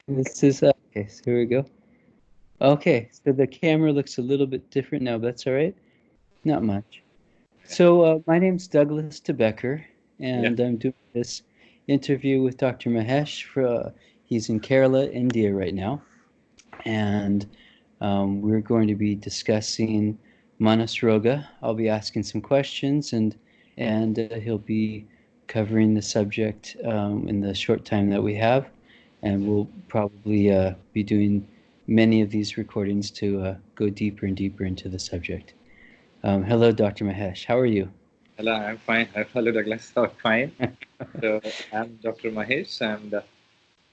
This is okay. So here we go. Okay, so the camera looks a little bit different now, but that's all right. Not much. So my name's Douglas Tebecker, Yeah. and I'm doing this interview with Dr. Mahesh. He's in Kerala, India right now, and we're going to be discussing Manasroga. I'll be asking some questions, and he'll be covering the subject in the short time that we have, and we'll probably be doing many of these recordings to go deeper and deeper into the subject. Hello, Dr. Mahesh. How are you? Hello, I'm fine. Hello, Douglas. I'm fine. So I'm Dr. Mahesh, and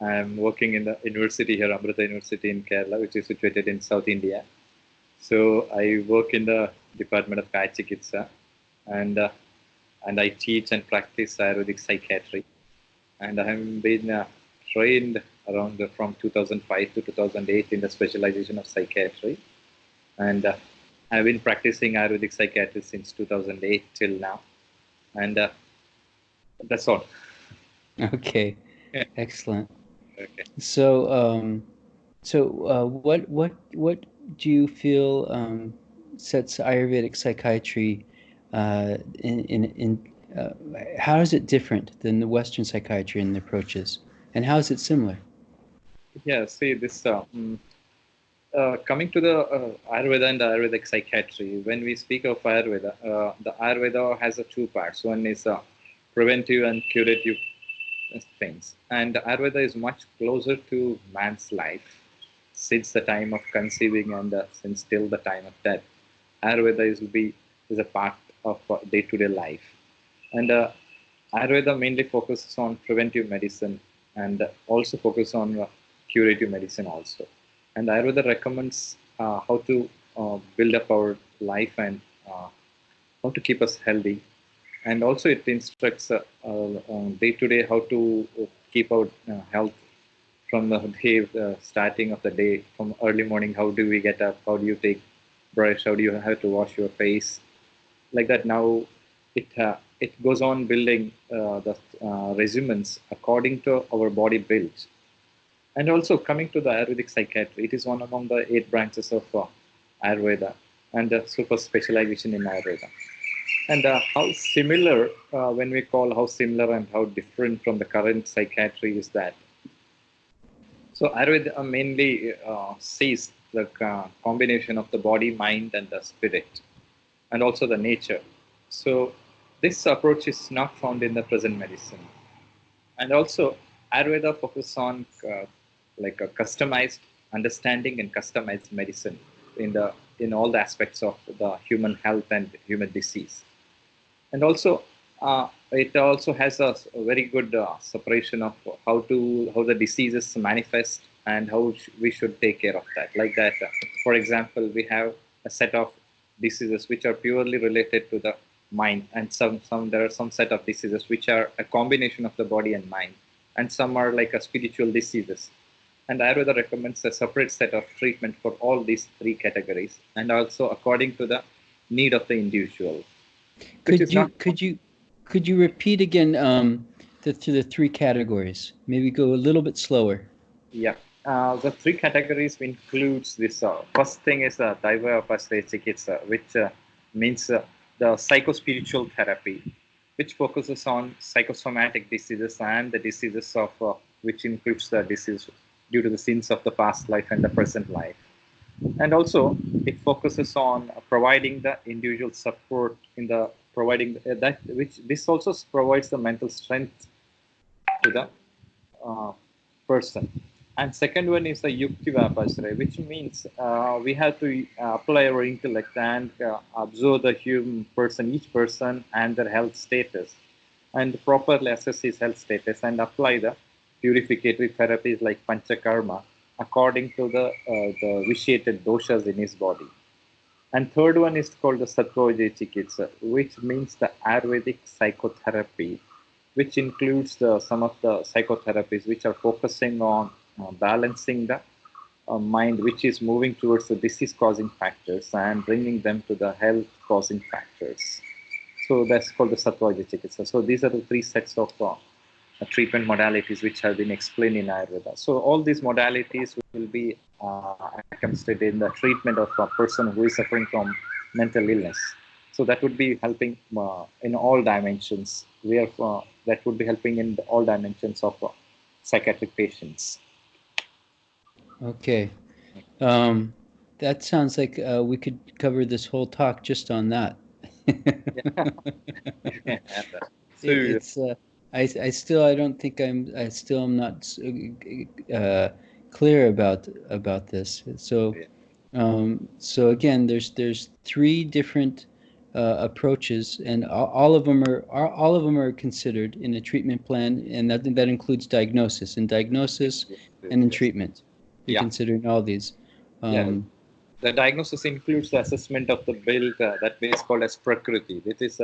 I'm working in the university here, Amrita University in Kerala, which is situated in South India. So I work in the Department of Kaya Chikitsa, and uh, and I teach and practice Ayurvedic psychiatry. And I've been trained around from 2005 to 2008 in the specialization of psychiatry. And I've been practicing Ayurvedic psychiatry since 2008 till now. And that's all. Okay, Yeah. excellent. Okay. So, what do you feel sets Ayurvedic psychiatry in how is it different than the Western psychiatry and the approaches, and how is it similar? Yeah. See this. Coming to the Ayurveda and the Ayurvedic psychiatry, when we speak of Ayurveda, the Ayurveda has two parts. One is preventive and curative things, and Ayurveda is much closer to man's life since the time of conceiving and since till the time of death. Ayurveda is a part of day-to-day life, and Ayurveda mainly focuses on preventive medicine and also focus on curative medicine also. And Ayurveda recommends how to build up our life and how to keep us healthy. And also it instructs day to day how to keep our health from the day, starting of the day, from early morning. How do we get up? How do you take brush? How do you have to wash your face? Like that. Now it goes on building the regimens according to our body builds. And also coming to the Ayurvedic psychiatry, it is one among the eight branches of Ayurveda and the super specialization in Ayurveda. And how similar, when we call how similar and how different from the current psychiatry is that. So Ayurveda mainly sees the combination of the body, mind, and the spirit, and also the nature. So this approach is not found in the present medicine. And also Ayurveda focus on like a customized understanding and customized medicine in all the aspects of the human health and human disease. And also it also has a very good separation of how the diseases manifest and how we should take care of that. Like that, for example, we have a set of diseases which are purely related to the mind, and some there are some set of diseases which are a combination of the body and mind, and some are like a spiritual diseases. And Ayurveda recommends a separate set of treatment for all these three categories, and also according to the need of the individual, which is Could not. you repeat again the three categories? Maybe go a little bit slower. Yeah. The three categories includes this. First thing is Daiva Upasre Chikitsa, which means the psychospiritual therapy, which focuses on psychosomatic diseases and the diseases of which includes the disease due to the sins of the past life and the present life. And also it focuses on providing the individual support in the providing that which this also provides the mental strength to the uh, person. And second one is the Yukti Vapasre, which means we have to apply our intellect and observe the human person, each person, and their health status, and properly assess his health status and apply the purificatory therapies like Panchakarma according to the vitiated doshas in his body. And third one is called the Sattvaja Chikitsa, which means the Ayurvedic psychotherapy, which includes some of the psychotherapies which are focusing on balancing the mind, which is moving towards the disease-causing factors and bringing them to the health-causing factors. So that's called the Sattvaja Chikitsa. So these are the three sets of treatment modalities which have been explained in Ayurveda. So all these modalities will be accommodated in the treatment of a person who is suffering from mental illness. So that would be helping in all dimensions. That would be helping in all dimensions of psychiatric patients. Okay. That sounds like we could cover this whole talk just on that. So It's I still I don't think I still am not clear about this. So so again, there's three different approaches, and all of them are considered in a treatment plan, and that includes diagnosis and in treatment. You're considering all these. The diagnosis includes the assessment of the build that is called as prakriti. It is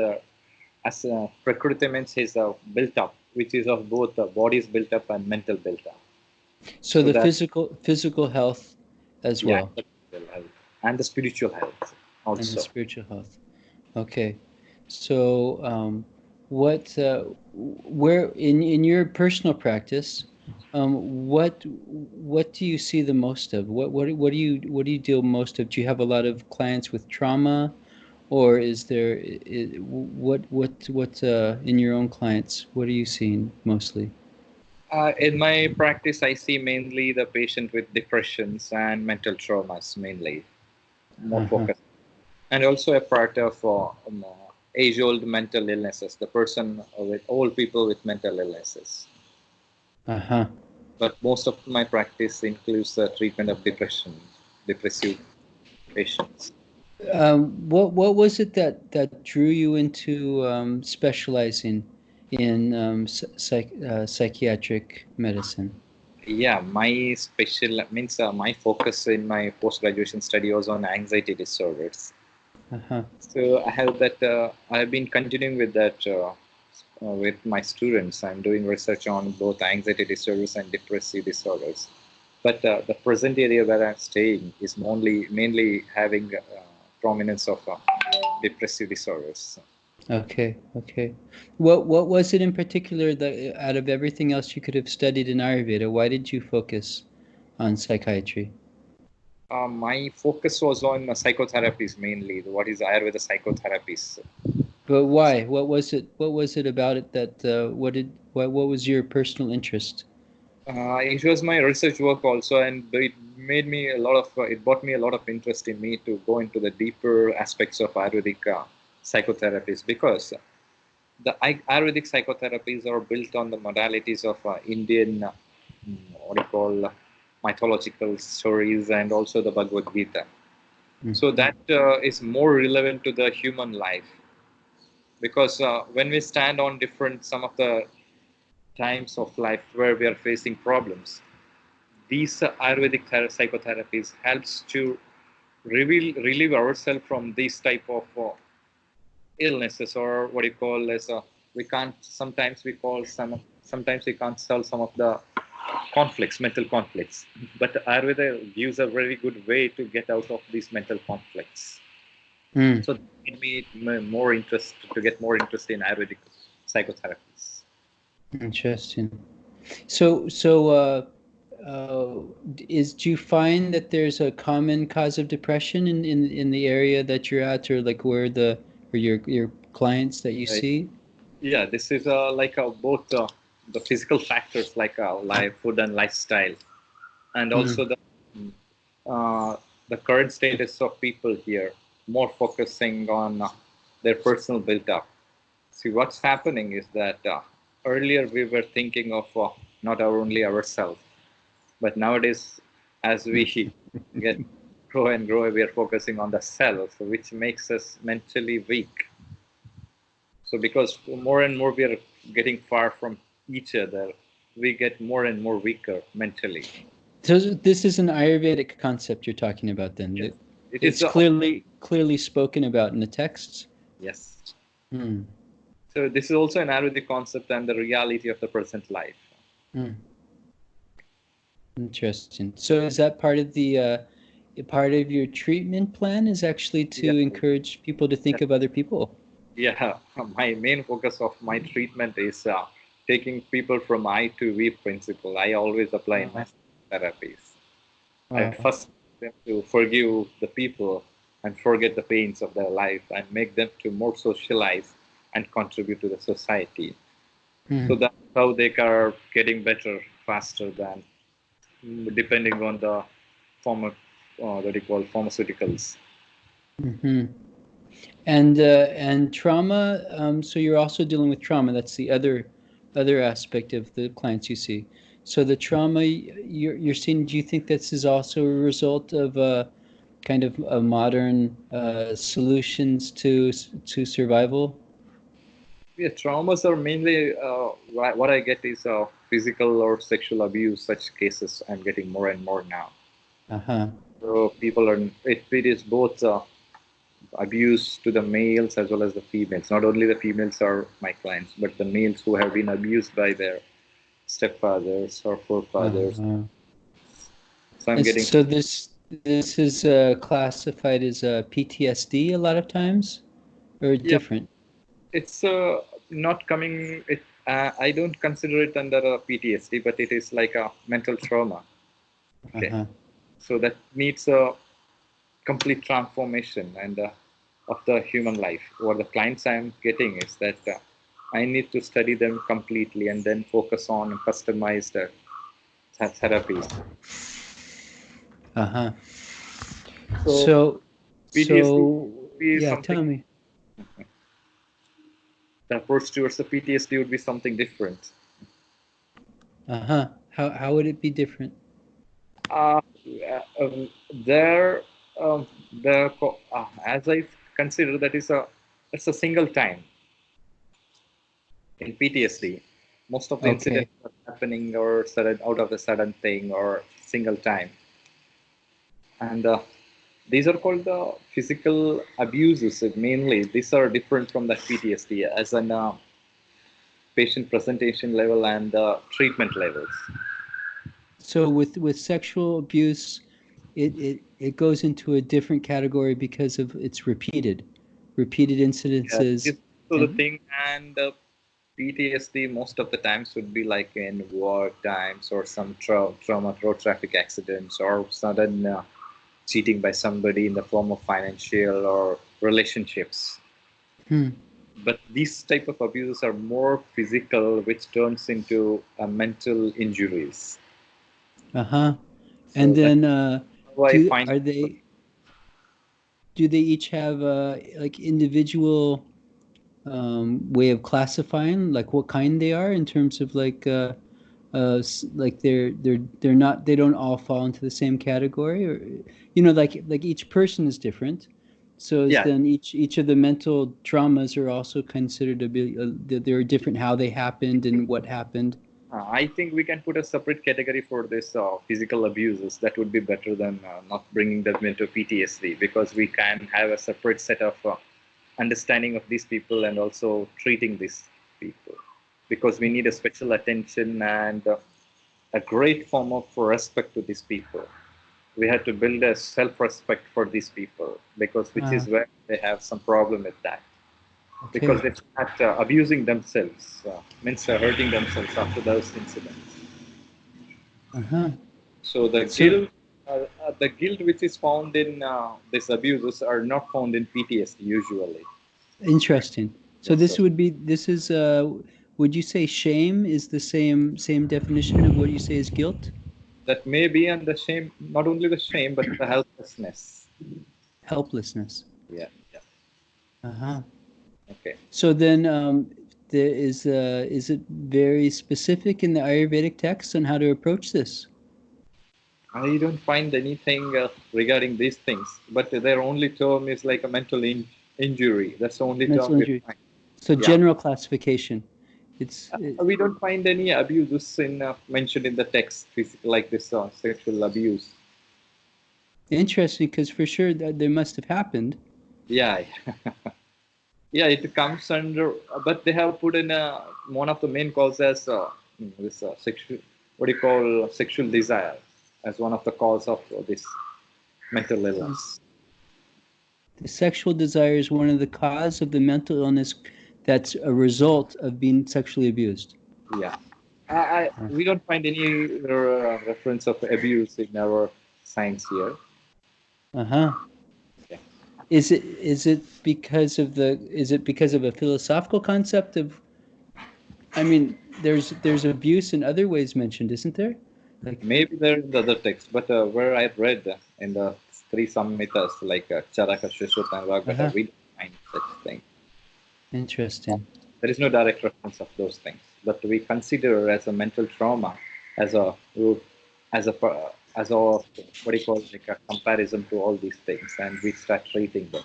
prakriti means is built up, which is of both the body's built up and mental built up. So the physical health as well, the physical health and the spiritual health also. And the spiritual health. Okay, so where in your personal practice, what do you see the most of? What do you deal most of? Do you have a lot of clients with trauma, or is there what in your own clients? What are you seeing mostly? In my practice, I see mainly the patient with depressions and mental traumas, mainly more focused, and also a part of age-old mental illnesses. The person with old people with mental illnesses. But most of my practice includes the treatment of depressive patients. What was it that drew you into specializing in psychiatric medicine? Yeah, my special means my focus in my post-graduation study was on anxiety disorders. So I have that. I have been continuing with that with my students. I'm doing research on both anxiety disorders and depressive disorders. But the present area where I'm staying is mainly having prominence of depressive disorders. Okay. What was it in particular that out of everything else you could have studied in Ayurveda, why did you focus on psychiatry? My focus was on psychotherapies mainly. What is Ayurveda psychotherapies? But why? What was it about it that what was your personal interest? It was my research work also, and it made me it brought me a lot of interest in me to go into the deeper aspects of Ayurvedic psychotherapies, because the Ayurvedic psychotherapies are built on the modalities of Indian mythological stories and also the Bhagavad Gita. So that is more relevant to the human life, because when we stand on some of the times of life where we are facing problems, these Ayurvedic psychotherapies helps to relieve ourselves from these type of illnesses, or what you call as sometimes we can't solve some of the mental conflicts, but Ayurveda gives a very good way to get out of these mental conflicts. So it made me get more interest in Ayurvedic psychotherapies. Interesting. So do you find that there's a common cause of depression in the area that you're at, or like where your clients that you see? Yeah, this is both the physical factors like food and lifestyle, and also the current status of people here, more focusing on their personal build-up. See, what's happening is that earlier we were thinking of not only ourselves, but nowadays, as we grow and grow, we are focusing on the self, which makes us mentally weak. So because more and more we are getting far from each other, we get more and more weaker mentally. So this is an Ayurvedic concept you're talking about then? Yes. It's clearly spoken about in the texts? Yes. So this is also an Ayurvedic concept and the reality of the present life. Interesting. So is that part of your treatment plan, is actually to encourage people to think of other people? Yeah, my main focus of my treatment is taking people from I to we principle. I always apply in my therapies. I Wow. first want them to forgive the people and forget the pains of their life and make them to more socialize and contribute to the society. Hmm. So that's how they are getting better faster than depending on the form of what do you call pharmaceuticals. Hmm. And trauma. So you're also dealing with trauma. That's the other aspect of the clients you see. So the trauma you're seeing. Do you think this is also a result of kind of modern solutions to survival? Yeah, traumas are mainly what I get is physical or sexual abuse. Such cases I'm getting more and more now. Uh-huh. So people are it is both abuse to the males as well as the females. Not only the females are my clients, but the males who have been abused by their stepfathers or forefathers. Uh-huh. So I'm And getting so this is classified as PTSD a lot of times, or yeah. different. It's not coming. I don't consider it under a PTSD, but it is like a mental trauma. Okay, Uh-huh. so that needs a complete transformation and of the human life. What the clients I'm getting is that I need to study them completely and then focus on customized therapies. Uh-huh. So So PTSD so would be yeah, something. tell me. The approach towards the PTSD would be something different. Uh-huh. How would it be different? Uh, there, as I consider that is a it's a single time in PTSD. Most of the Okay. incidents are happening or sudden out of the sudden thing or single time, and these are called the physical abuses. Mainly, these are different from the PTSD as an patient presentation level and treatment levels. So with sexual abuse, it goes into a different category because of it's repeated Yeah, incidences. this so the And thing and PTSD most of the times would be like in war times or some trauma, road traffic accidents, or sudden cheating by somebody in the form of financial or relationships. hmm, But these type of abuses are more physical, which turns into mental injuries. uh-huh. And So that's then how I do find. are they do they each have like individual way of classifying like what kind they are in terms of like like they're not they don't all fall into the same category, or like each person is different, so is Yeah, then each of the mental traumas are also considered to be they're different how they happened and what happened. I think we can put a separate category for this physical abuses. That would be better than not bringing them into PTSD because we can have a separate set of understanding of these people and also treating these people because we need a special attention and a great form of respect to these people. We have to build a self-respect for these people because which uh, is where they have some problem with that because okay. they start abusing themselves, means hurting themselves after those incidents. Uh-huh. So So the guilt which is found in these abuses are not found in PTSD usually. interesting. So Yes, this sir. would be this is would you say shame is the same definition of what you say is guilt? That may be and the shame, not only the shame but the helplessness. Helplessness. Yeah, yeah. Uh-huh. Okay. So then, there is it very specific in the Ayurvedic text on how to approach this? I don't find anything regarding these things, but their only term is like a mental injury. That's the only term Mental we injury. find. So Yeah. general classification. It's We don't find any abuses in mentioned in the text, physical, like this sexual abuse. interesting because for sure that there must have happened. Yeah, yeah, it comes under, but they have put in one of the main causes as this sexual, what do you call sexual desire, as one of the cause of this mental illness. The sexual desire is one of the cause of the mental illness that's a result of being sexually abused. Yeah. We don't find any reference of abuse in our science here. Uh-huh. Yeah. Is it because of a philosophical concept of, I mean, there's abuse in other ways mentioned, isn't there? Like, Maybe there in the other text, but where I read in the three Samhitas like Charaka, Shushrut, and Ragata, uh-huh. we don't find such thing. Interesting. There is no direct reference of those things, but we consider as a mental trauma, as a as a as a what do you call it, like a comparison to all these things, and we start treating them.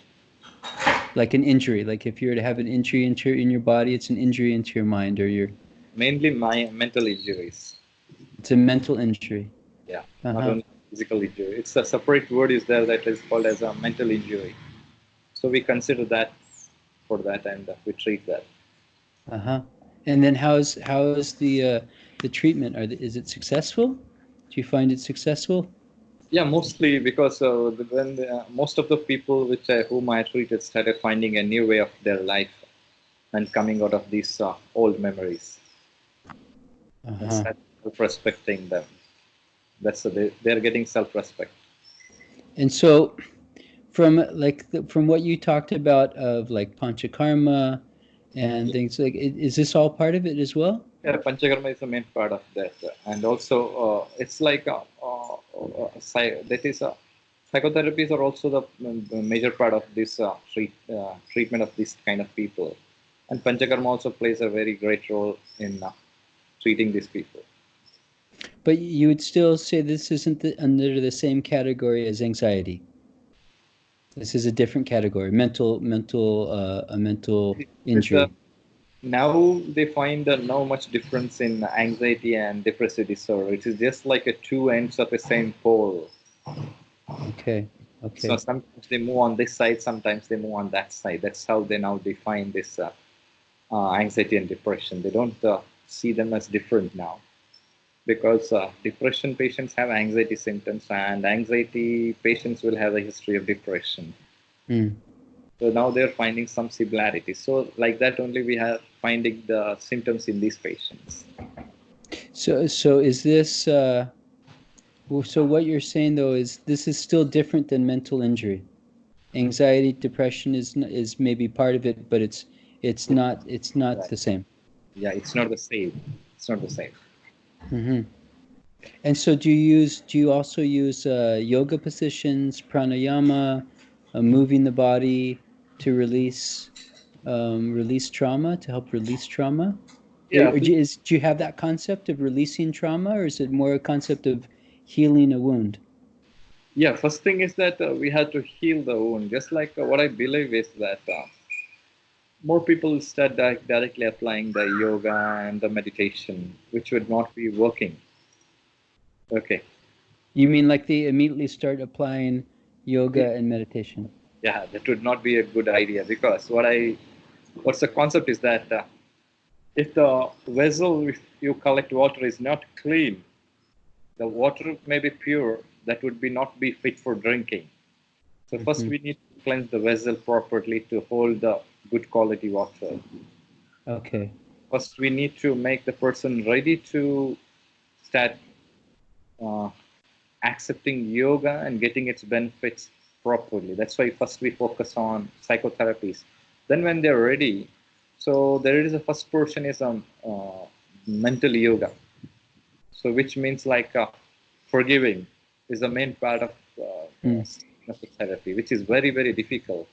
Like an injury. Like if you were to have an injury in your body, it's an injury into your mind, or Mainly my mental injuries. it's a mental injury. Yeah, not Uh-huh. only physical injury. It's a separate word is there that is called as a mental injury. So we consider that for that, and we treat that. Uh-huh. And then how is the treatment? Is it successful? Do you find it successful? Yeah, mostly because when most of the people which whom I treated started finding a new way of their life and coming out of these old memories and Uh-huh. start self-respecting them. That's they're getting self-respect. And so from what you talked about of like panchakarma and things like, is this all part of it as well? Yeah, Panchakarma is the main part of that, and also it's like that is psychotherapies are also the major part of this treatment of this kind of people, and Panchakarma also plays a very great role in treating these people. But you would still say this isn't under the same category as anxiety. This is a different category, a mental With injury. now they find no much difference in anxiety and depressive disorder. It is just like a two ends of a same pole. Okay. So Okay. sometimes they move on this side, sometimes they move on that side. That's how they now define this anxiety and depression. They don't see them as different now because depression patients have anxiety symptoms, and anxiety patients will have a history of depression. Mm. So now they're finding some similarities. So like that only we have finding the symptoms in these patients. So is this so what you're saying though is this is still different than mental injury. Anxiety, depression is maybe part of it, but it's not Right. the same. Yeah, it's not the same. It's not the same. Hmm. And so do you also use yoga positions, pranayama, moving the body to release trauma, to help release trauma? Yeah, Do you have that concept of releasing trauma, or is it more a concept of healing a wound? yeah. First thing is that we have to heal the wound. Just like what I believe is that more people start directly applying the yoga and the meditation, which would not be working. Okay. You mean like they immediately start applying yoga and meditation? Yeah, that would not be a good idea because what's the concept is that if the vessel if you collect water is not clean, the water may be pure, that would be not be fit for drinking. So first Hmm. we need to cleanse the vessel properly to hold the good quality water. Okay. First we need to make the person ready to start uh, accepting yoga and getting its benefits properly. That's why first we focus on psychotherapies. Then when they're ready, so there is a first portion is mental yoga. So which means like forgiving is the main part Mm. of the therapy, which is very very difficult.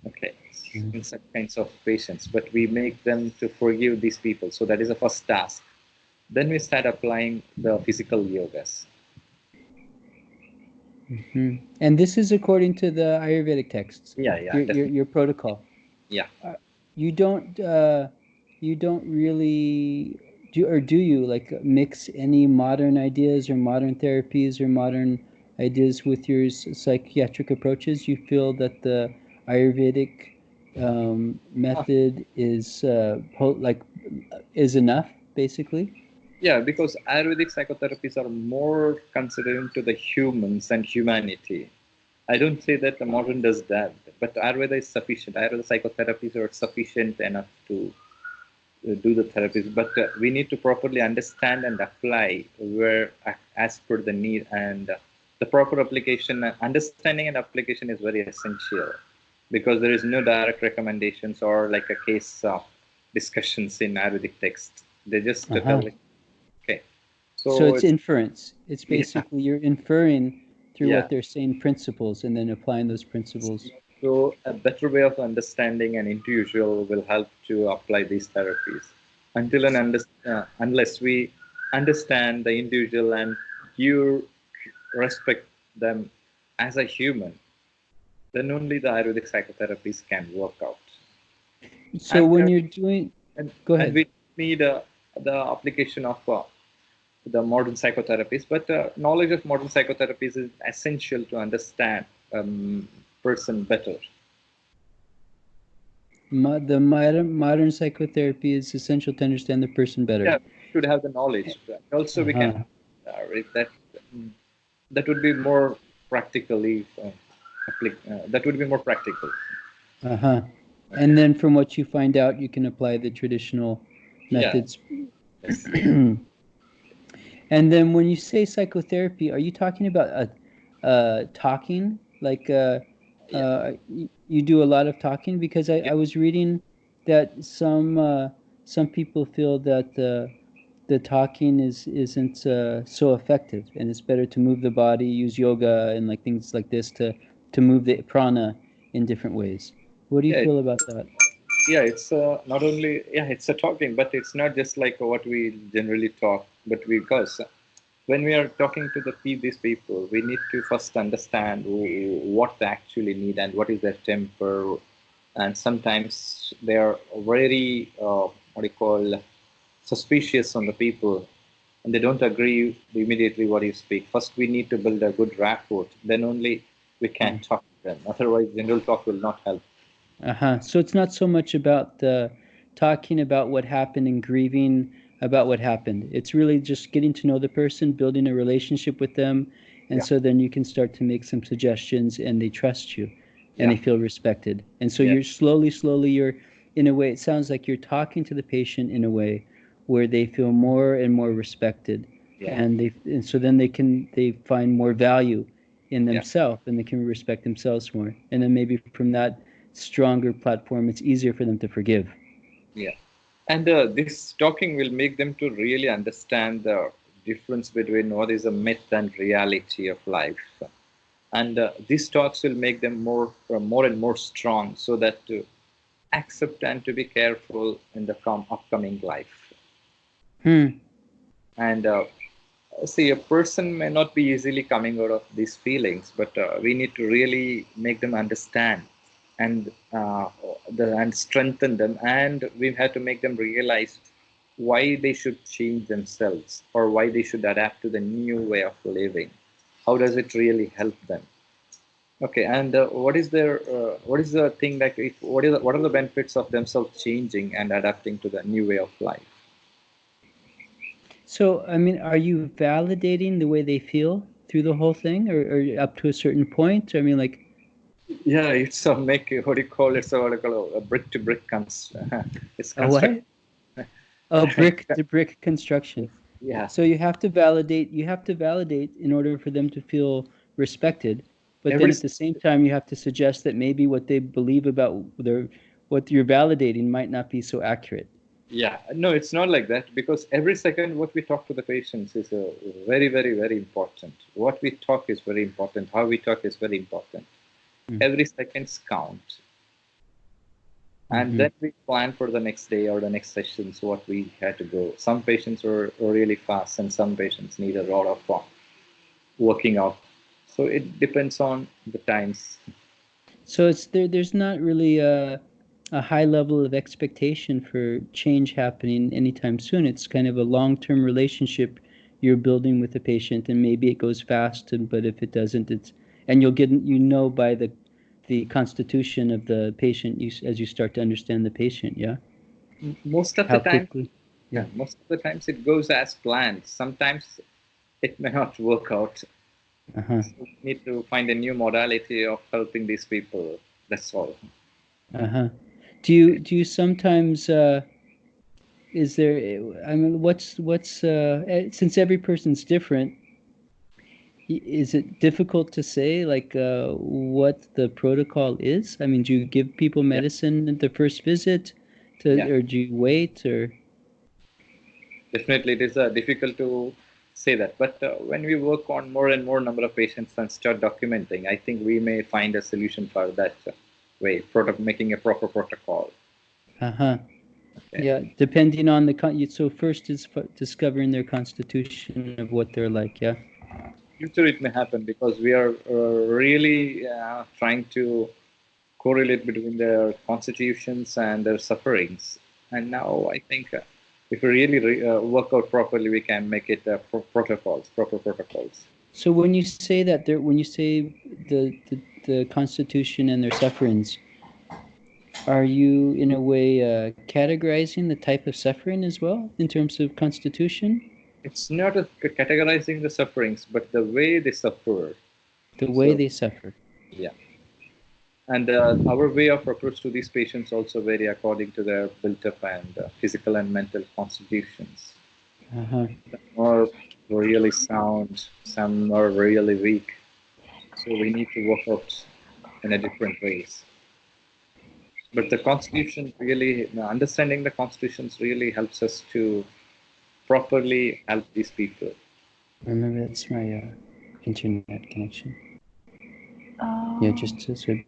Okay, Mm. in such kinds of patients, but we make them to forgive these people. So that is the first task. Then we start applying the physical yogas. Hmm. And this is according to the Ayurvedic texts, Yeah, yeah, your definitely. your protocol. Yeah. Uh, you don't really do you like mix any modern ideas or modern therapies or modern ideas with your psychiatric approaches? You feel that the Ayurvedic method is enough, basically? Yeah, because Ayurvedic psychotherapies are more considering to the humans and humanity. I don't say that the modern does that, but Ayurveda is sufficient. Ayurveda psychotherapies are sufficient enough to do the therapies, but we need to properly understand and apply where as per the need, and the proper application, understanding and application is very essential, because there is no direct recommendations or like a case discussions in Ayurvedic text. They just tell like, okay. So it's inference. It's yeah, basically you're inferring through yeah. what they're saying principles and then applying those principles. So a better way of understanding an individual will help to apply these therapies. Unless we understand the individual and you respect them as a human, then only the Ayurvedic psychotherapies can work out. So And when you're doing, go and ahead. we need the application of the modern psychotherapies, but knowledge of modern psychotherapies is essential to understand person better. The modern psychotherapy is essential to understand the person better. Yeah, we should have the knowledge. Also, we can read that. That would be more practically. That would be more practical. Okay. And then from what you find out, you can apply the traditional methods. Yes. And then when you say psychotherapy, are you talking about talking? Like you do a lot of talking? Because I was reading that some people feel that the talking isn't so effective, and it's better to move the body, use yoga and like things like this to move the prana in different ways. What do you feel about that? Yeah, it's not only it's a talking, but it's not just like what we generally talk, but because when we are talking to these people, we need to first understand what they actually need and what is their temper, and sometimes they are very what do you call suspicious on the people, and they don't agree immediately what you speak. First, we need to build a good rapport. Then only we can talk to them. Otherwise, general talk will not help. So it's not so much about talking about what happened and grieving about what happened. It's really just getting to know the person, building a relationship with them, and so then you can start to make some suggestions, and they trust you, and they feel respected. And so you're slowly, you're in a way. It sounds like you're talking to the patient in a way where they feel more and more respected, and so then they find more value in themselves, and they can respect themselves more, and then maybe from that stronger platform, it's easier for them to forgive. Yeah, and this talking will make them to really understand the difference between what is a myth and reality of life, and these talks will make them more and more strong, so that to accept and to be careful in the upcoming life. And see, a person may not be easily coming out of these feelings, but we need to really make them understand and and strengthen them, and we have to make them realize why they should change themselves or why they should adapt to the new way of living. How does it really help them? Okay, and what is the thing like? What are the benefits of themselves changing and adapting to the new way of life? So, I mean, are you validating the way they feel through the whole thing, or up to a certain point? I mean, like. Yeah, it's a what do you call it? So what do you call a brick to brick it's A what? Oh, brick to brick construction. Yeah. So you have to validate. You have to validate in order for them to feel respected. But then at the same time, you have to suggest that maybe what they believe about what you're validating might not be so accurate. Yeah, no, it's not like that, because every second what we talk to the patients is very, very, very important. What we talk is very important. How we talk is very important. Every seconds count. And then we plan for the next day or the next sessions what we had to go. Some patients are really fast, and some patients need a lot of working out. So it depends on the times. So there's not really a high level of expectation for change happening anytime soon. It's kind of a long-term relationship you're building with the patient, and maybe it goes fast, but if it doesn't, and you'll get by the constitution of the patient as you start to understand the patient. Yeah. Most of the time, most of the times it goes as planned. Sometimes it may not work out. So we need to find a new modality of helping these people. That's all. Do you sometimes is there? I mean, since every person's different, is it difficult to say like what the protocol is? I mean, do you give people Yeah, medicine at the first visit, yeah, or do you wait, or? definitely it is difficult to say that. But when we work on more and more number of patients and start documenting, I think we may find a solution for that way, making a proper protocol. Uh-huh. Okay. Yeah, depending on so first is discovering their constitution of what they're like, yeah. Future it may happen because we are really trying to correlate between their constitutions and their sufferings. And now I think if we really work out properly, we can make it proper protocols. So when you say that when you say the constitution and their sufferings, are you in a way categorizing the type of suffering as well in terms of constitution? It's not categorizing the sufferings, but the way they suffer. The way So they suffer. yeah, and our way of approach to these patients also vary according to their built-up and physical and mental constitutions. Uh-huh. Some are really sound, some are really weak. So we need to work out in a different ways. But the constitution really, understanding the constitutions really helps us to properly help these people. Remember, that's my internet connection. Oh. Yeah, just so be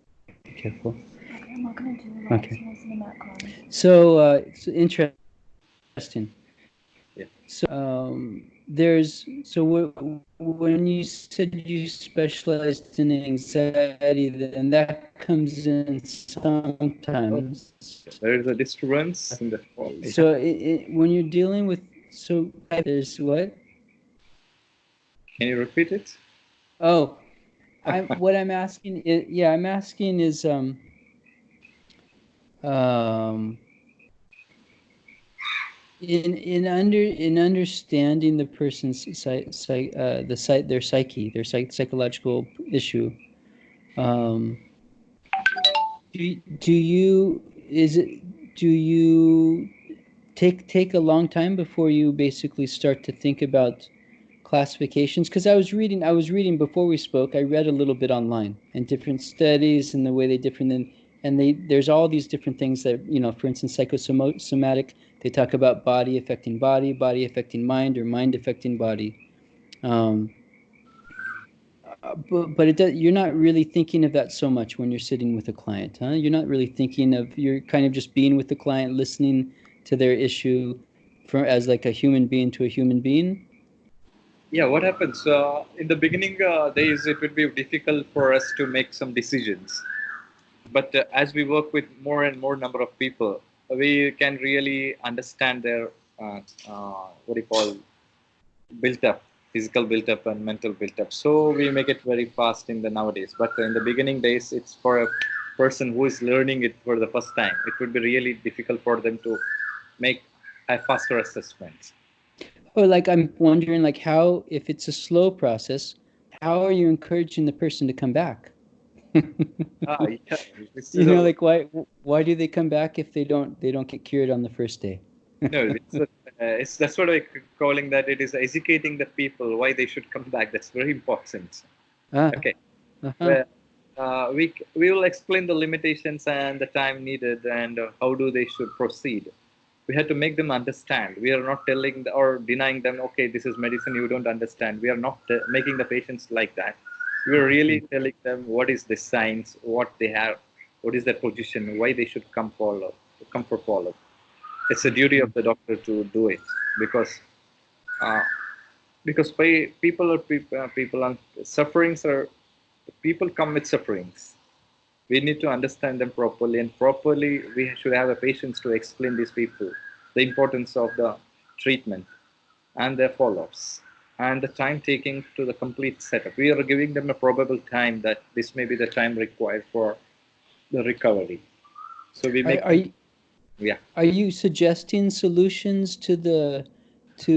careful. Okay, I'm not gonna do a lot. Okay. It's in the background. So, interesting. Yeah. So, when you said you specialized in anxiety, then that comes in Oh, sometimes. there is a disturbance in the call. Yeah. So, when you're dealing with, there's what? Can you repeat it? Oh, what I'm asking is, yeah, I'm asking is, um, in understanding the person's their psyche, their psychological issue, do you is it do you take a long time before you basically start to think about classifications? Because I was reading before we spoke. I read a little bit online and different studies and the way they differ. And there's all these different things that, for instance, psychosomatic. They talk about body affecting body, body affecting mind, or mind affecting body. Um, but you're not really thinking of that so much when you're sitting with a client, huh? You're not really thinking of. You're kind of just being with the client, listening to their issue, as like a human being to a human being. Yeah, what happens in the beginning days? It would be difficult for us to make some decisions, but as we work with more and more number of people, we can really understand their what do you call built up, physical built up and mental built up. So we make it very fast in the nowadays. But in the beginning days, it's for a person who is learning it for the first time. It would be really difficult for them to make a faster assessment. Or like I'm wondering, like how, if it's a slow process, how are you encouraging the person to come back? Yeah, this is a, Like why do they come back if they don't get cured on the first day? no, it's that's what I'm calling that. It is educating the people why they should come back. That's very important. Ah, Okay. uh-huh. Well, we will explain the limitations and the time needed and how do they should proceed. We have to make them understand. We are not telling or denying them, okay, this is medicine you don't understand. We are not making the patients like that. We are really telling them what is the science, what they have, what is their position, why they should come for follow. It's a duty of the doctor to do it because uh, people are people are sufferings are people come with sufferings. We need to understand them properly, and properly we should have a patience to explain these people the importance of the treatment and their follow-ups and the time taking to the complete setup. We are giving them a probable time that this may be the time required for the recovery. So we make Are them, you yeah. are you suggesting solutions to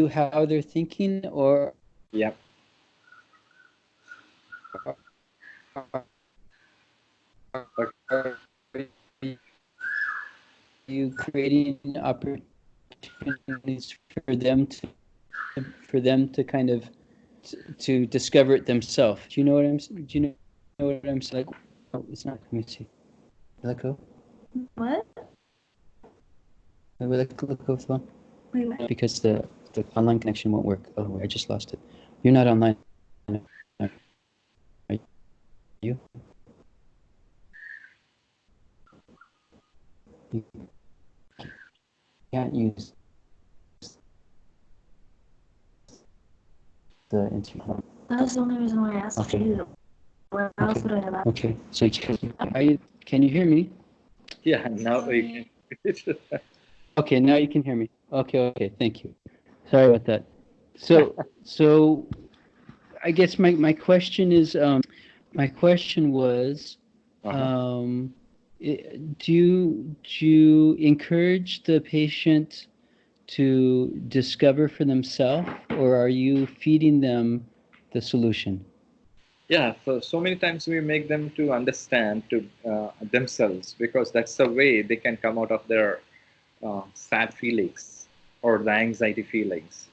how they're thinking, or Yeah. are you creating opportunities opportunities for them to kind of to discover it themselves. Do you know what I'm? Do you know what I'm saying? Like, oh, it's not. Let me see. Let go. What? Let go of the phone. Wait, what? Because the online connection won't work. Oh, I just lost it. You're not online, are you? You can't use the internet. That's the only reason why I asked Okay. you. Where else would I have asked? Okay. So can you hear me? Yeah, now we can. Okay, now you can hear me. Okay. Thank you. Sorry about that. So I guess my question is my question was do you encourage the patient to discover for themselves, or are you feeding them the solution? Yeah, so many times we make them to understand to themselves, because that's the way they can come out of their sad feelings or the anxiety feelings.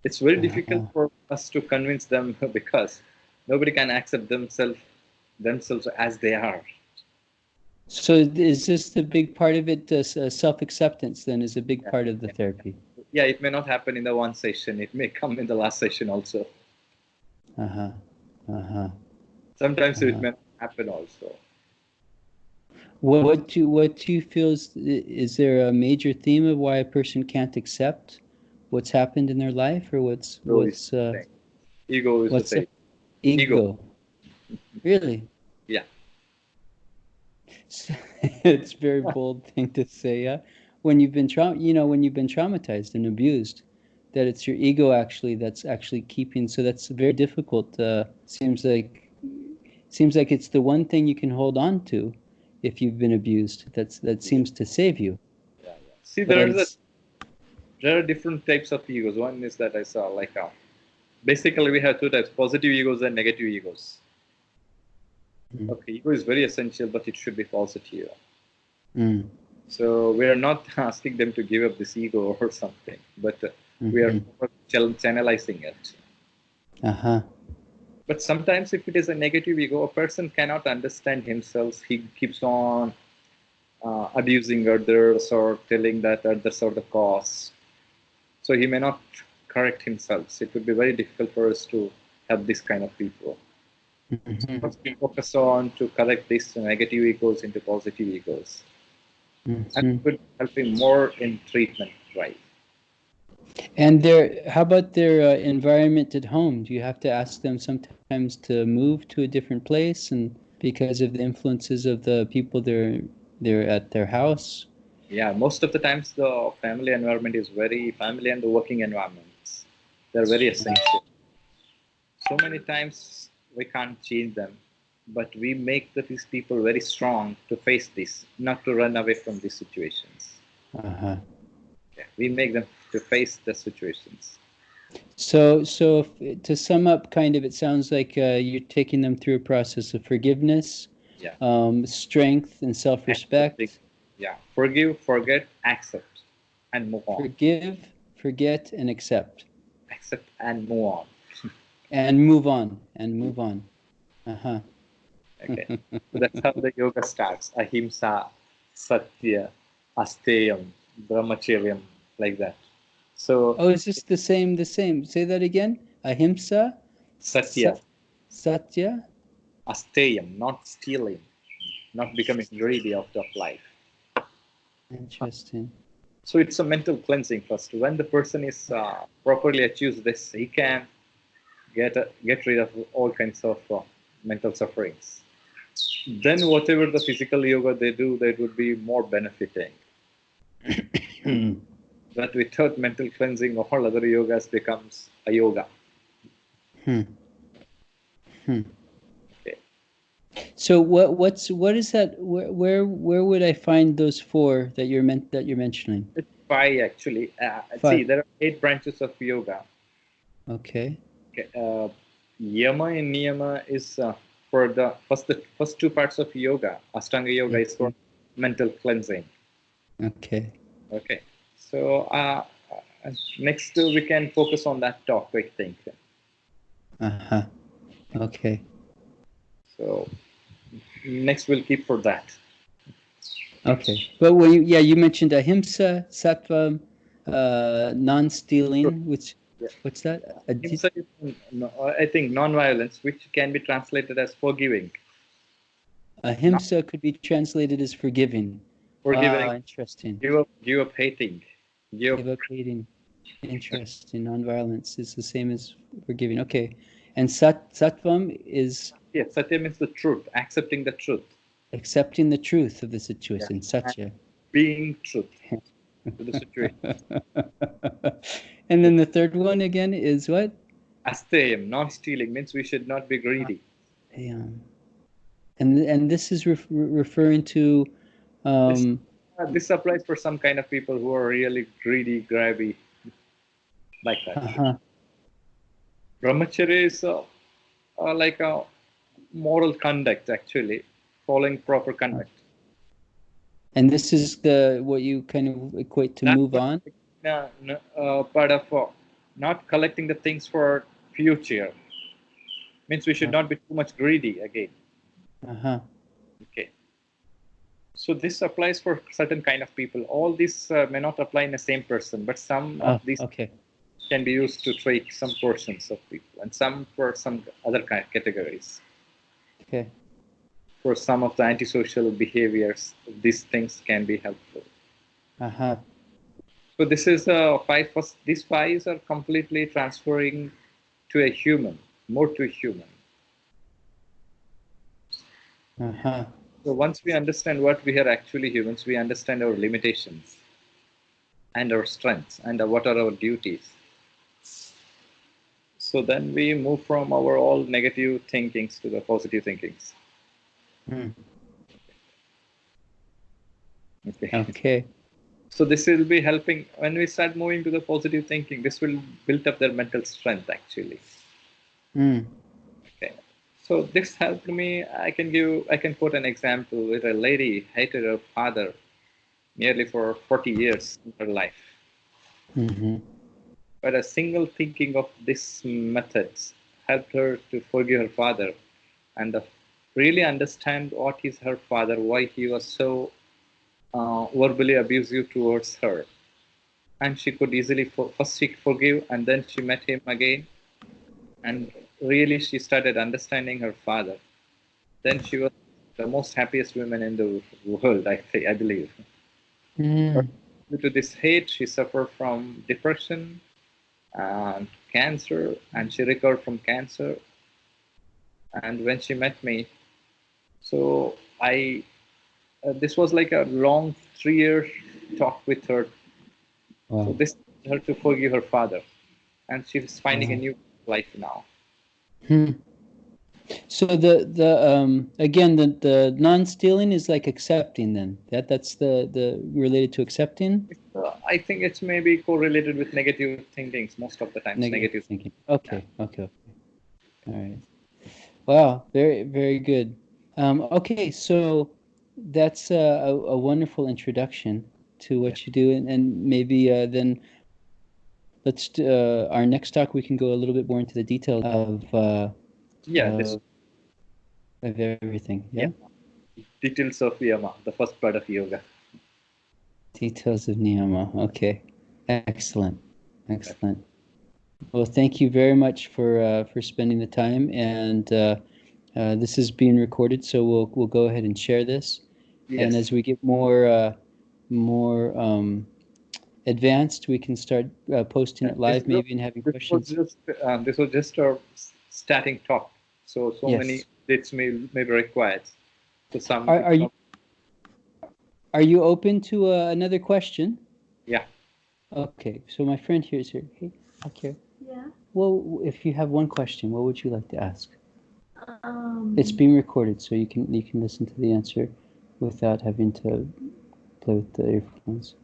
It's very difficult for us to convince them because nobody can accept themselves as they are. So is this the big part of it? Self-acceptance then is a big part of the therapy. Yeah, it may not happen in the one session. It may come in the last session also. Sometimes it may not happen also. What do you feel is there a major theme of why a person can't accept what's happened in their life, or what's Ego is the thing. Ego. Really? Yeah. It's a very bold thing to say. Yeah, when you've been traumatized and abused, that it's your ego that's actually keeping. So that's very difficult. Seems like it's the one thing you can hold on to if you've been abused. That seems to save you. Yeah. See, there are different types of egos. One is that I saw basically we have two types: positive egos and negative egos. Okay, ego is very essential, but it should be positive. So we are not asking them to give up this ego or something, but we are channelizing it. But sometimes if it is a negative ego, a person cannot understand himself. He keeps on abusing others or telling that others are the cause. So he may not correct himself. So it would be very difficult for us to have this kind of people. So first we focus on to correct these negative egos into positive egos. And it would help him more in treatment, right? And how about their environment at home? Do you have to ask them sometimes to move to a different place, and because of the influences of the people they're at their house? Yeah, most of the times the family environment is family and the working environments. They're very essential. So many times we can't change them, but we make these people very strong to face this, not to run away from these situations. We make them to face the situations. So to sum up, kind of, it sounds like you're taking them through a process of forgiveness, strength, and self-respect. Yeah, forgive, forget, accept, and move on. Forgive, forget, and accept. Accept and move on. And move on. Okay, so that's how the yoga starts: ahimsa, satya, asteyam, brahmacharyam, like that. So. Oh, is this the same? Say that again. Ahimsa. Satya. Satya. Asteyam, not stealing, not becoming greedy of life. Interesting. So it's a mental cleansing first. When the person is properly achieves this, he can get rid of all kinds of mental sufferings. Then whatever the physical yoga they do, that would be more benefiting. But without mental cleansing, all other yogas becomes a yoga. Okay. So what is that? Where would I find those four that you're mentioning? It's 5 actually. 5. See, there are 8 branches of yoga. Okay. Yama and Niyama is for the first 2 parts of yoga. Ashtanga yoga is for mental cleansing. Okay. So next we can focus on that talk, I think. Okay. So next we'll keep for that. Okay. But when you mentioned ahimsa, sattva, non-stealing, which Yeah. what's that? Ahimsa is, I think non-violence, which can be translated as forgiving. Ahimsa could be translated as forgiving. Forgiving. Interesting. Give up hating. Give up hating. Interesting. Non-violence is the same as forgiving. Okay. And sattvam is... Yes, satya means the truth, accepting the truth. Accepting the truth of the situation. Satya. Being truth to the situation. And then the third one again is what? Asteyam, non-stealing, means we should not be greedy. And this is referring to... this applies for some kind of people who are really greedy, grabby, like that. Brahmacharya is like a moral conduct, actually, following proper conduct. And this is what you kind of equate to move on? Part of not collecting the things for future. Means we should not be too much greedy again. Okay. So this applies for certain kind of people. All these may not apply in the same person, but some of these can be used to treat some portions of people, and some for some other categories. Okay. For some of the antisocial behaviors, these things can be helpful. So this is five. These fives are completely transferring to a human, more to a human. So once we understand what we are actually humans, we understand our limitations and our strengths and what are our duties. So then we move from our all negative thinkings to the positive thinkings. Okay. So this will be helping when we start moving to the positive thinking. This will build up their mental strength, actually. Okay. So this helped me. I can quote an example with a lady hated her father nearly for 40 years in her life. But a single thinking of these methods helped her to forgive her father and really understand what is her father, why he was so verbally abusive towards her. And she could easily first she forgive, and then she met him again, and really she started understanding her father. Then she was the most happiest woman in the world, I believe. Due to this hate, she suffered from depression and cancer, and she recovered from cancer. And when she met me, so this was like a long 3-year talk with her. So this her to forgive her father, and she's finding a new life now. So again the non-stealing is like accepting, then that's the related to accepting. I think it's maybe correlated with negative thinkings most of the times. Negative thinking. Okay. All right. Wow. Very, very good. Okay, so that's a wonderful introduction to what you do, and maybe then let's our next talk we can go a little bit more into the details of of everything. Details of Niyama, the first part of yoga. Details of Niyama. Okay, excellent. Well, thank you very much for spending the time, and this is being recorded, so we'll go ahead and share this. Yes. And as we get more advanced, we can start posting it live, maybe, and having questions. This was just our starting talk, so yes. Many dates may be required. So some are you open to another question? Yeah. Okay, so my friend here is here. Hey, okay. Yeah. Well, if you have one question, what would you like to ask? It's being recorded, so you can listen to the answer without having to play with the earphones.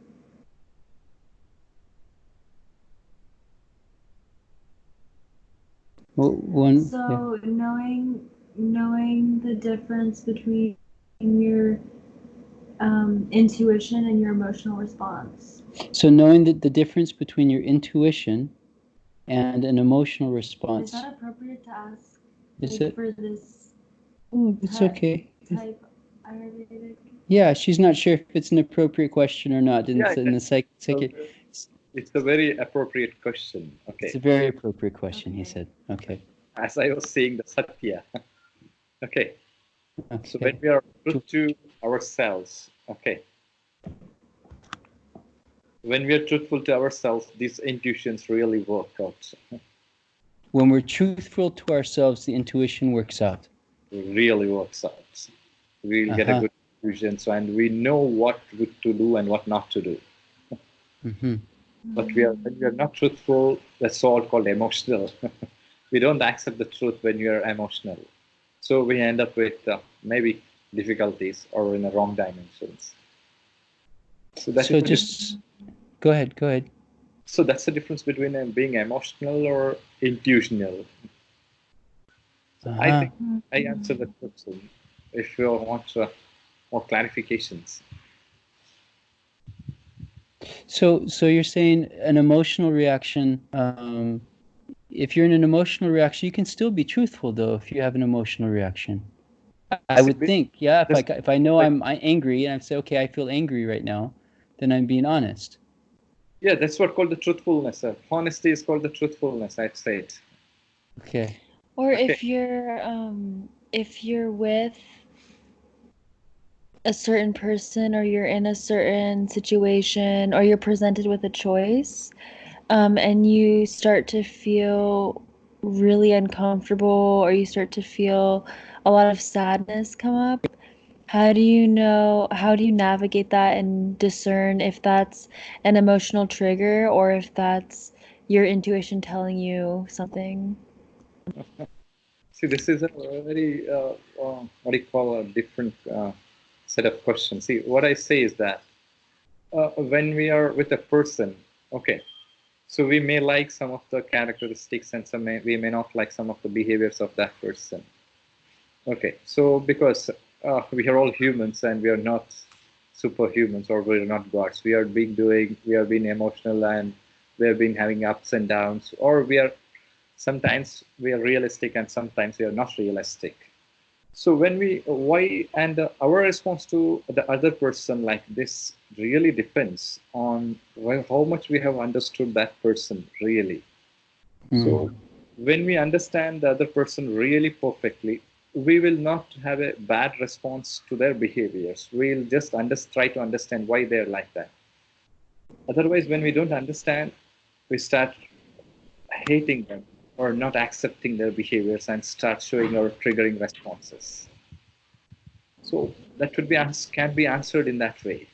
Well, knowing the difference between your intuition and your emotional response. So knowing that the difference between your intuition and an emotional Is response. that appropriate to ask Is like, it? for this Oh, it's type, okay. type Ayurvedic? Yeah, she's not sure if it's an appropriate question or not. In Yeah, the it's a very appropriate question. Okay. It's a very appropriate question, he Okay. said. Okay. As I was saying, the Satya. Okay. So when Okay. we are true to ourselves, okay. When we are truthful to ourselves, these intuitions really work out. When we're truthful to ourselves, the intuition works out. It really works out. We'll get a good intuition, so and we know what to do and what not to do. Mm-hmm. But when we are not truthful, that's all called emotional. We don't accept the truth when we are emotional. So we end up with maybe difficulties or in the wrong dimensions. So that's just go ahead. Go ahead. So that's the difference between being emotional or intuitional. So I think I answered the question. If you want more clarifications. So you're saying an emotional reaction. If you're in an emotional reaction, you can still be truthful, though, if you have an emotional reaction. I would think, yeah. If I know I'm angry and I say, okay, I feel angry right now, then I'm being honest. Yeah, that's what called the truthfulness. Honesty is called the truthfulness. I'd say it. Okay. Or if you're with a certain person, or you're in a certain situation, or you're presented with a choice, and you start to feel really uncomfortable, or you start to feel a lot of sadness come up, how do you navigate that and discern if that's an emotional trigger or if that's your intuition telling you something? See, this is a very what do you call a different set of questions. See, what I say is that when we are with a person, okay, so we may like some of the characteristics and we may not like some of the behaviors of that person. Okay, so because we are all humans and we are not superhumans or we're not gods. We are being emotional and we have been having ups and downs, or sometimes we are realistic and sometimes we are not realistic. So our response to the other person like this really depends on how much we have understood that person really. So when we understand the other person really perfectly, we will not have a bad response to their behaviors. We'll just try to understand why they're like that. Otherwise, when we don't understand, we start hating them or not accepting their behaviors and start showing or triggering responses. So that can be answered in that way.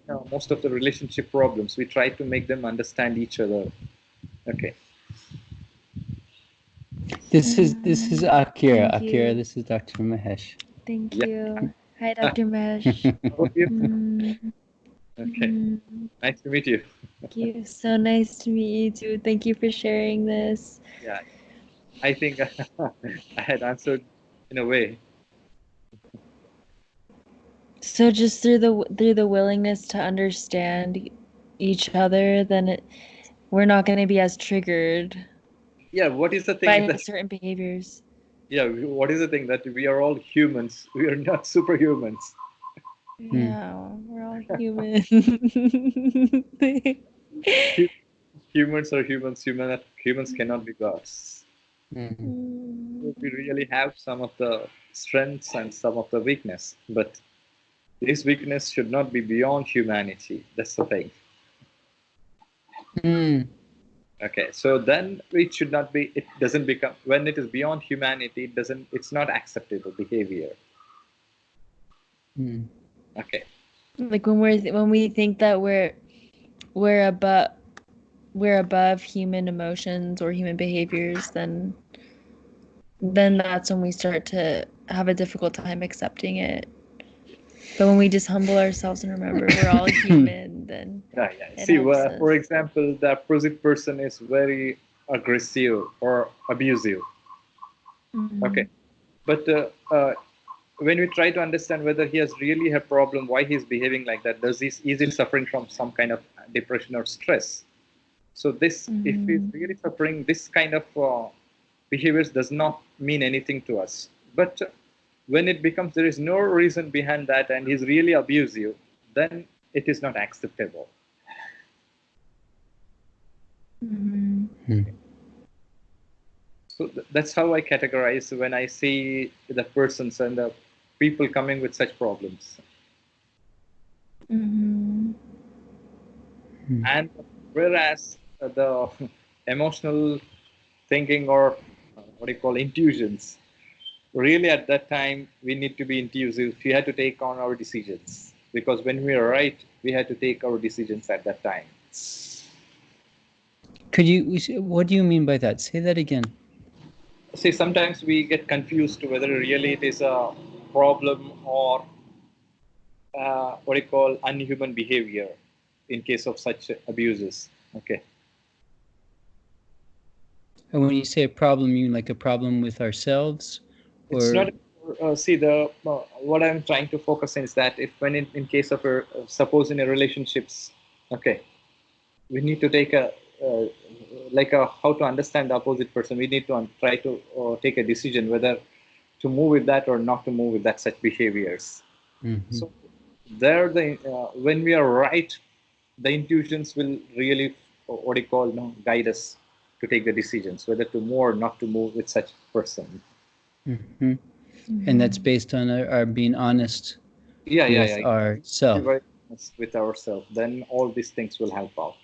So, most of the relationship problems, we try to make them understand each other. Okay. This is Akira. Thank Akira, you. this is Dr. Mahesh. Thank Yeah. you. Hi, Dr. Mesh. How about you? Okay. Nice to meet you. Thank you. So nice to meet you too. Thank you for sharing this. Yeah. I think I had answered in a way. So just through the willingness to understand each other, then we're not going to be as triggered. Yeah. What is the by thing that? certain behaviors? Yeah. What is the thing that we are all humans? We are not superhumans. Yeah, we're all human. Humans are humans. Humans cannot be gods. We really have some of the strengths and some of the weakness, but this weakness should not be beyond humanity. That's the thing. Okay, so then it should not be. It doesn't become, when it is beyond humanity. It's not acceptable behavior. Okay. Like when we think that we're above human emotions or human behaviors, then that's when we start to have a difficult time accepting it. But when we just humble ourselves and remember we're all human, then See, for example, the opposite person is very aggressive or abusive. Okay, but when we try to understand whether he has really a problem, why he's behaving like that, is he suffering from some kind of depression or stress? So this, if he's really suffering, this kind of behaviors does not mean anything to us. But when it becomes there is no reason behind that and he's really abusive, then it is not acceptable. So that's how I categorize when I see the persons and the people coming with such problems. And whereas the emotional thinking, or what do you call intuitions, really at that time we need to be intuitive. We had to take on our decisions, because when we are right, we had to take our decisions at that time. Could you? What do you mean by that? Say that again. See, sometimes we get confused whether really it is a problem or what do you call unhuman behavior in case of such abuses. Okay. And when you say a problem, you mean like a problem with ourselves? Or... It's not. See, what I'm trying to focus on is that if when in case of suppose in a relationships, okay, we need to take a how to understand the opposite person. We need to try to take a decision whether to move with that or not to move with that such behaviors. So there, when we are right, the intuitions will really what do you call guide us to take the decisions whether to move or not to move with such person. And that's based on our being honest with ourselves. Very honest with ourselves, then all these things will help out.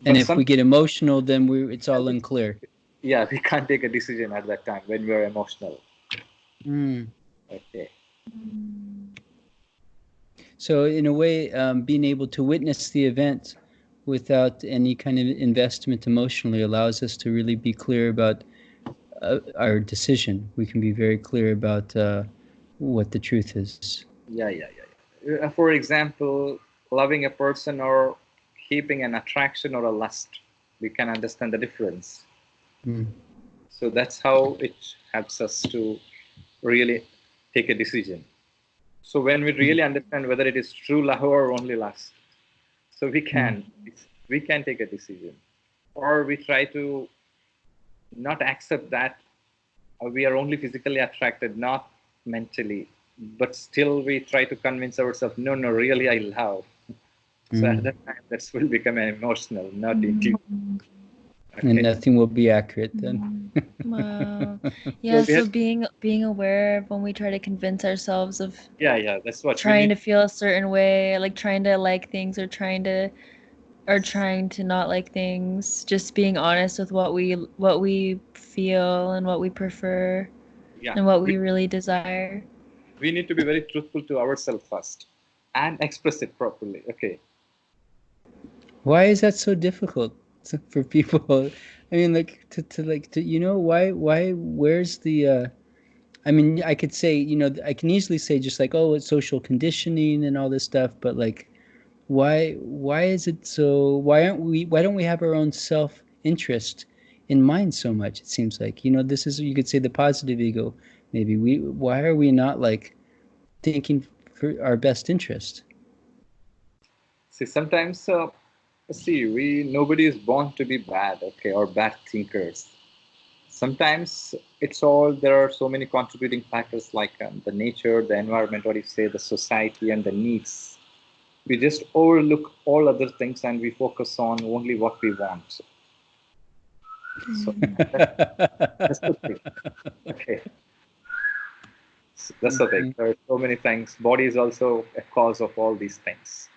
And if we get emotional, then it's all unclear. Yeah, we can't take a decision at that time when we're emotional. Okay. So in a way, being able to witness the event without any kind of investment emotionally allows us to really be clear about our decision. We can be very clear about what the truth is. Yeah. For example, loving a person or keeping an attraction or a lust, we can understand the difference. So that's how it helps us to really take a decision. So when we really understand whether it is true love or only lust, so we can take a decision. Or we try to not accept that we are only physically attracted, not mentally, but still we try to convince ourselves, no, really I love. So at that time, that will become emotional, not intuitive. Okay. And nothing will be accurate then. Wow. Yeah, so being aware of when we try to convince ourselves of that's what trying to feel a certain way, like trying to like things or trying to not like things, just being honest with what we feel and what we prefer and what we really desire. We need to be very truthful to ourselves first and express it properly. Okay. Why is that so difficult for people? I mean, why where's the I mean, I could say, I can easily say just like, oh, it's social conditioning and all this stuff, but like, why is it so? Why don't we have our own self-interest in mind so much? It seems like, this is, you could say, the positive ego. Maybe why are we not like thinking for our best interest? See, sometimes nobody is born to be bad, okay, or bad thinkers. Sometimes there are so many contributing factors like the nature, the environment, the society, and the needs. We just overlook all other things and we focus on only what we want. So that's the thing. Okay. So that's the thing. There are so many things. Body is also a cause of all these things.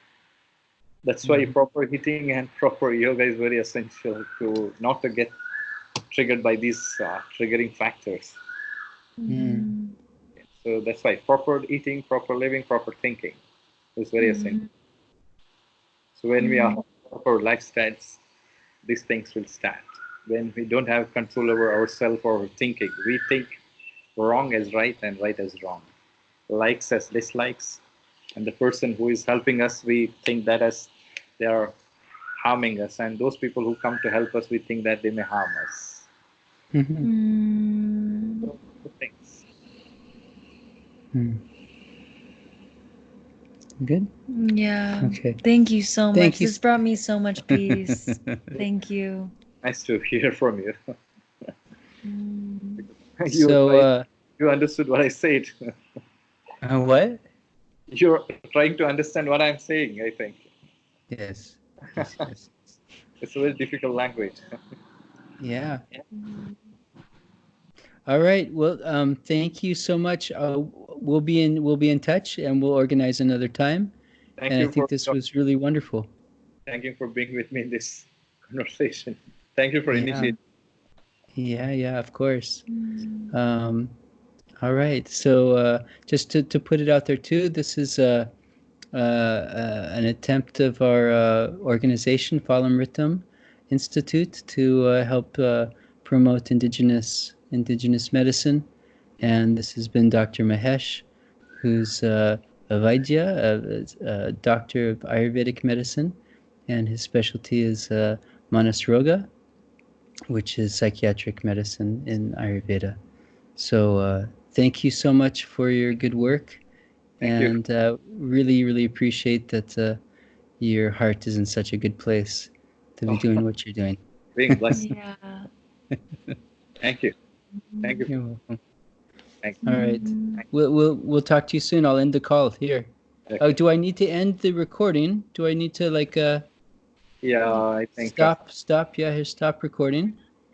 That's why proper eating and proper yoga is very essential to not to get triggered by these triggering factors. So that's why proper eating, proper living, proper thinking is very essential. So when we are proper lifestyles, these things will start. When we don't have control over ourselves or our thinking, we think wrong as right and right as wrong, likes as dislikes, and the person who is helping us, we think that as they are harming us, and those people who come to help us, we think that they may harm us. So, things. Hmm. Good? Yeah. Okay. Thank you so Thank much. you. This brought me so much peace. Thank you. Nice to hear from you. Mm. So, You understood what I said. what? You're trying to understand what I'm saying, I think. Yes. Yes, yes. It's a very difficult language. Yeah. All right. Well, thank you so much. We'll be in touch, and we'll organize another time. Thank And I you think for this was really wonderful. thank you for being with me in this conversation. Thank you for Yeah. initiating. Yeah, of course. All right. So, just to put it out there too, this is an attempt of our organization, Phalam Ritam Institute, to help promote indigenous medicine. And this has been Dr. Mahesh, who's a Vaidya, a doctor of Ayurvedic medicine, and his specialty is Manasroga, which is psychiatric medicine in Ayurveda. So thank you so much for your good work, Thank you. and really, really appreciate that your heart is in such a good place to be doing what you're doing. Being blessed. Yeah. Thank you. Thank you. You're welcome. Thank All right. We'll talk to you soon. I'll end the call here. you. Oh, do I need to end the recording? Do I need to Yeah, I think stop? Yeah, here, stop recording.